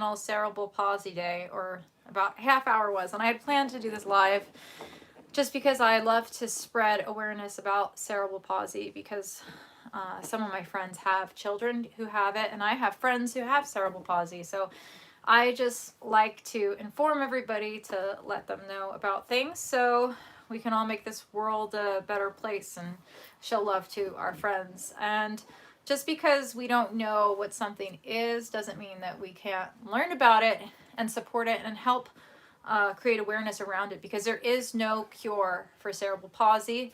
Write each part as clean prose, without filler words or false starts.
National Cerebral Palsy Day, or about half hour was, and I had planned to do this live just because I love to spread awareness about cerebral palsy, because some of my friends have children who have it, and I have friends who have cerebral palsy. So I just like to inform everybody to let them know about things so we can all make this world a better place and show love to our friends. And just because we don't know what something is doesn't mean that we can't learn about it and support it and help create awareness around it, because there is no cure for cerebral palsy,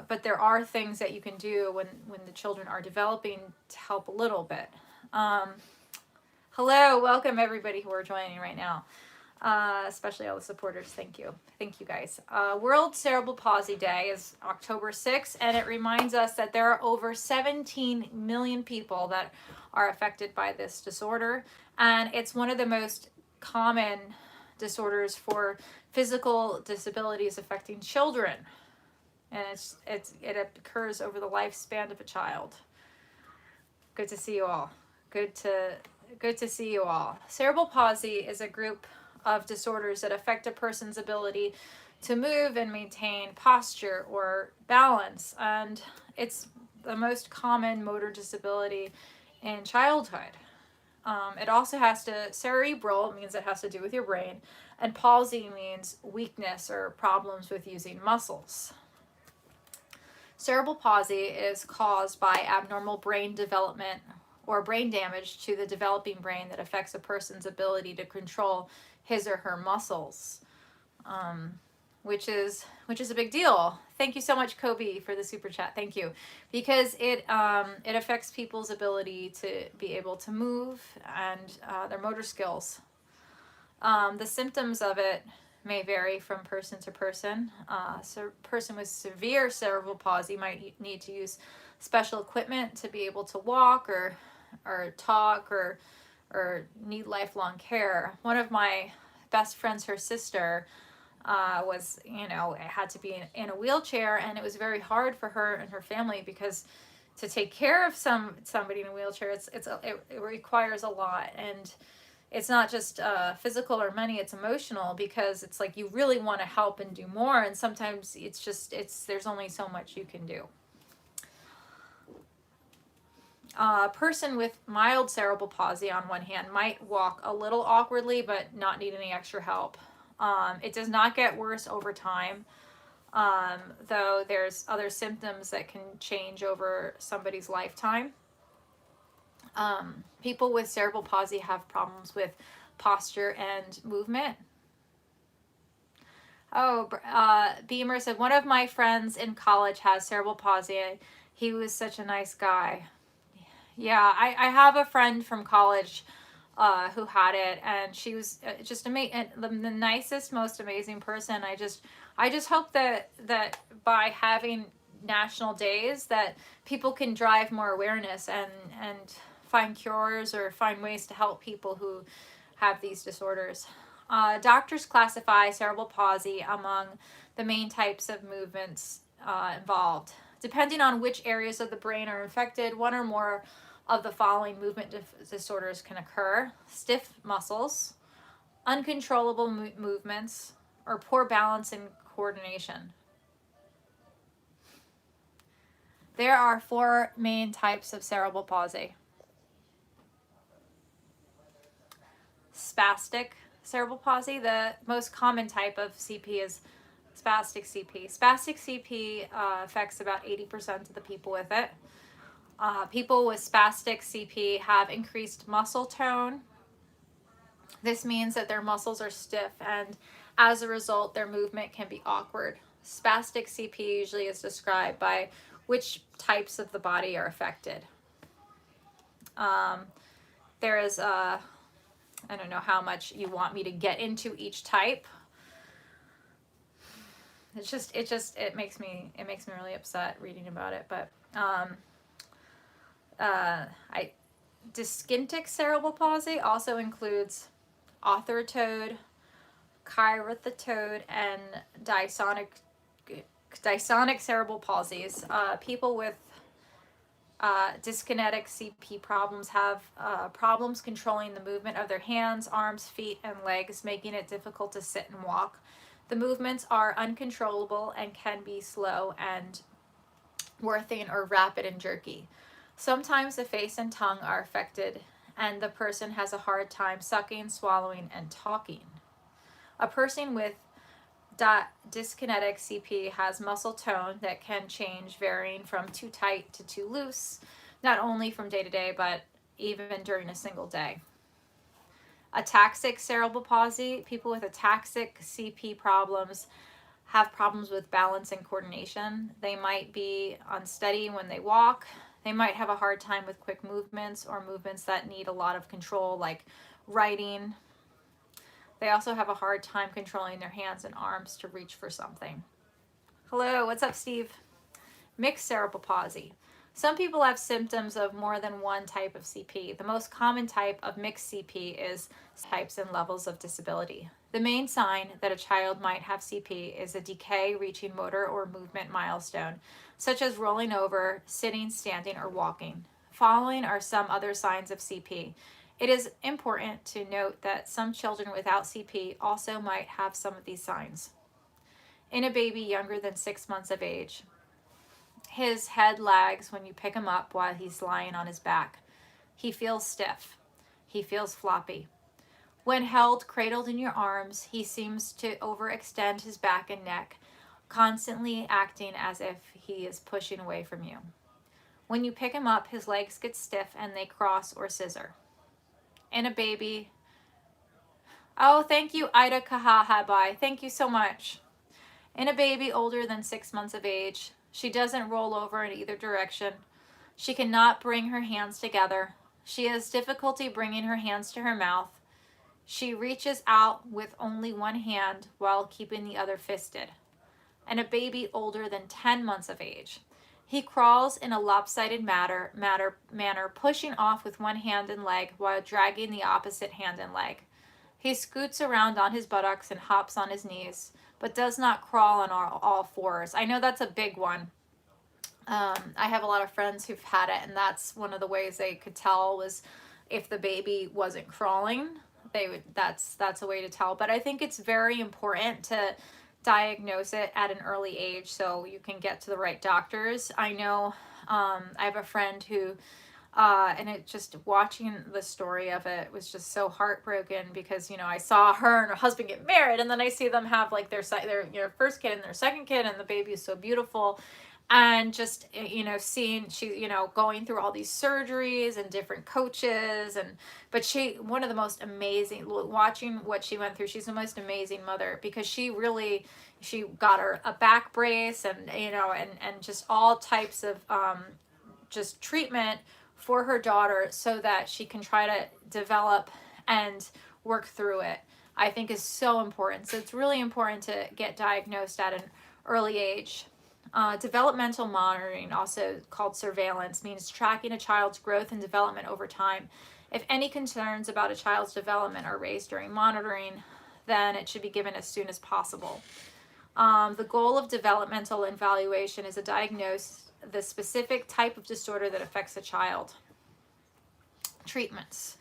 but there are things that you can do when the children are developing to help a little bit. Hello, welcome everybody who are joining right now, especially all the supporters. Thank you guys. World Cerebral Palsy Day is October 6th, and it reminds us that there are over 17 million people that are affected by this disorder, and it's one of the most common disorders for physical disabilities affecting children, and it occurs over the lifespan of a child. Good to see you all. Good to see you all. Cerebral palsy is a group of disorders that affect a person's ability to move and maintain posture or balance, and it's the most common motor disability in childhood. It also has to, cerebral means it has to do with your brain, and palsy means weakness or problems with using muscles. Cerebral palsy is caused by abnormal brain development or brain damage to the developing brain that affects a person's ability to control his or her muscles, which is a big deal. Thank you so much, Kobe, for the super chat. Thank you, because it affects people's ability to be able to move and their motor skills. The symptoms of it may vary from person to person. So a person with severe cerebral palsy might need to use special equipment to be able to walk or talk or need lifelong care. One of my best friends, her sister, was, had to be in a wheelchair, and it was very hard for her and her family, because to take care of somebody in a wheelchair, it requires a lot, and it's not just physical or money, it's emotional, because it's like you really want to help and do more, and sometimes there's only so much you can do. A person with mild cerebral palsy, on one hand, might walk a little awkwardly but not need any extra help. It does not get worse over time, though there's other symptoms that can change over somebody's lifetime. People with cerebral palsy have problems with posture and movement. Oh, Beamer said, one of my friends in college has cerebral palsy. He was such a nice guy. Yeah, I have a friend from college who had it, and she was just amazing, the nicest, most amazing person. I just hope that by having national days that people can drive more awareness and find cures or find ways to help people who have these disorders. Doctors classify cerebral palsy among the main types of movements involved. Depending on which areas of the brain are affected, one or more of the following movement disorders can occur: stiff muscles, uncontrollable movements, or poor balance and coordination. There are 4 main types of cerebral palsy. Spastic cerebral palsy, the most common type of CP is spastic CP. Spastic CP affects about 80% of the people with it. People with spastic CP have increased muscle tone. This means that their muscles are stiff, and as a result, their movement can be awkward. Spastic CP usually is described by which types of the body are affected. There is I don't know how much you want me to get into each type. It makes me really upset reading about it. But Dyskinetic cerebral palsy also includes orthotode, chirotode, and dysonic cerebral palsies. People with Dyskinetic CP problems have problems controlling the movement of their hands, arms, feet, and legs, making it difficult to sit and walk. The movements are uncontrollable and can be slow and worthing or rapid and jerky. Sometimes the face and tongue are affected, and the person has a hard time sucking, swallowing, and talking. A person with dyskinetic CP has muscle tone that can change, varying from too tight to too loose, not only from day to day, but even during a single day. Ataxic cerebral palsy, people with ataxic CP problems have problems with balance and coordination. They might be unsteady when they walk. They might have a hard time with quick movements or movements that need a lot of control, like writing. They also have a hard time controlling their hands and arms to reach for something. Hello, what's up, Steve? Mixed cerebral palsy. Some people have symptoms of more than one type of CP. The most common type of mixed CP is types and levels of disability. The main sign that a child might have CP is a decay reaching motor or movement milestone, such as rolling over, sitting, standing, or walking. Following are some other signs of CP. It is important to note that some children without CP also might have some of these signs. In a baby younger than 6 months of age, his head lags when you pick him up while he's lying on his back. He feels stiff. He feels floppy. When held, cradled in your arms, he seems to overextend his back and neck, constantly acting as if he is pushing away from you. When you pick him up, his legs get stiff and they cross or scissor. In a baby, oh, thank you, Ida Kahaha, bye. Thank you so much. In a baby older than 6 months of age, she doesn't roll over in either direction. She cannot bring her hands together. She has difficulty bringing her hands to her mouth. She reaches out with only one hand while keeping the other fisted. And a baby older than 10 months of age. He crawls in a lopsided manner, pushing off with one hand and leg while dragging the opposite hand and leg. He scoots around on his buttocks and hops on his knees, but does not crawl on all fours. I know that's a big one. I have a lot of friends who've had it, and that's one of the ways they could tell was if the baby wasn't crawling. That's a way to tell. But I think it's very important to diagnose it at an early age so you can get to the right doctors. I know I have a friend who and it just watching the story of it was just so heartbroken because, you know, I saw her and her husband get married, and then I see them have like their first kid and their second kid, and the baby is so beautiful. And just, you know, seeing she, you know, going through all these surgeries and different coaches, but one of the most amazing, watching what she went through, she's the most amazing mother because she got her a back brace and, you know, and just all types of just treatment for her daughter so that she can try to develop and work through it, I think is so important. So it's really important to get diagnosed at an early age. Developmental monitoring, also called surveillance, means tracking a child's growth and development over time. If any concerns about a child's development are raised during monitoring, then it should be given as soon as possible. The goal of developmental evaluation is to diagnose the specific type of disorder that affects a child. Treatments.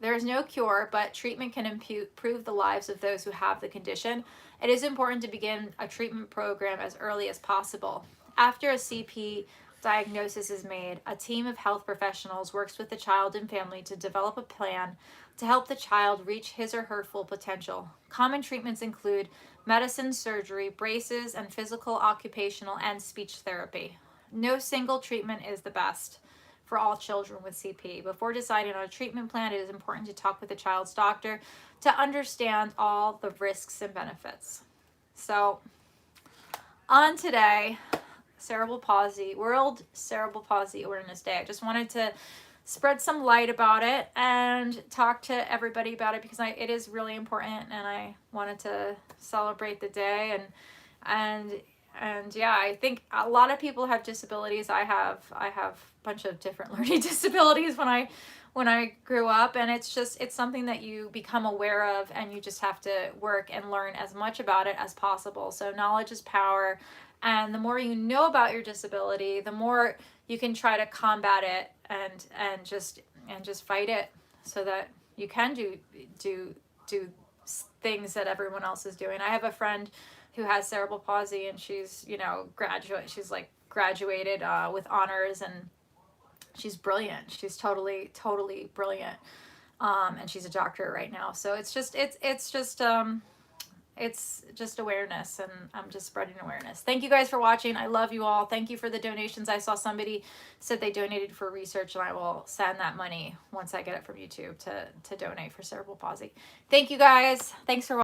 There is no cure, but treatment can improve the lives of those who have the condition. It is important to begin a treatment program as early as possible. After a CP diagnosis is made, a team of health professionals works with the child and family to develop a plan to help the child reach his or her full potential. Common treatments include medicine, surgery, braces, and physical, occupational, and speech therapy. No single treatment is the best for all children with CP. Before deciding on a treatment plan, it is important to talk with the child's doctor to understand all the risks and benefits. So, on today, Cerebral Palsy, World Cerebral Palsy Awareness Day. I just wanted to spread some light about it and talk to everybody about it because it is really important, and I wanted to celebrate the day and yeah, I think a lot of people have disabilities. I have a bunch of different learning disabilities when I grew up, and it's something that you become aware of, and you just have to work and learn as much about it as possible. So knowledge is power, And the more you know about your disability, the more you can try to combat it and just fight it, so that you can do things that everyone else is doing. I have a friend who has cerebral palsy, and she's, you know, she's like graduated with honors, and she's brilliant. She's totally brilliant. And she's a doctor right now. So it's just awareness, and I'm just spreading awareness. Thank you guys for watching. I love you all. Thank you for the donations. I saw somebody said they donated for research, and I will send that money once I get it from YouTube to donate for cerebral palsy. Thank you guys. Thanks for watching.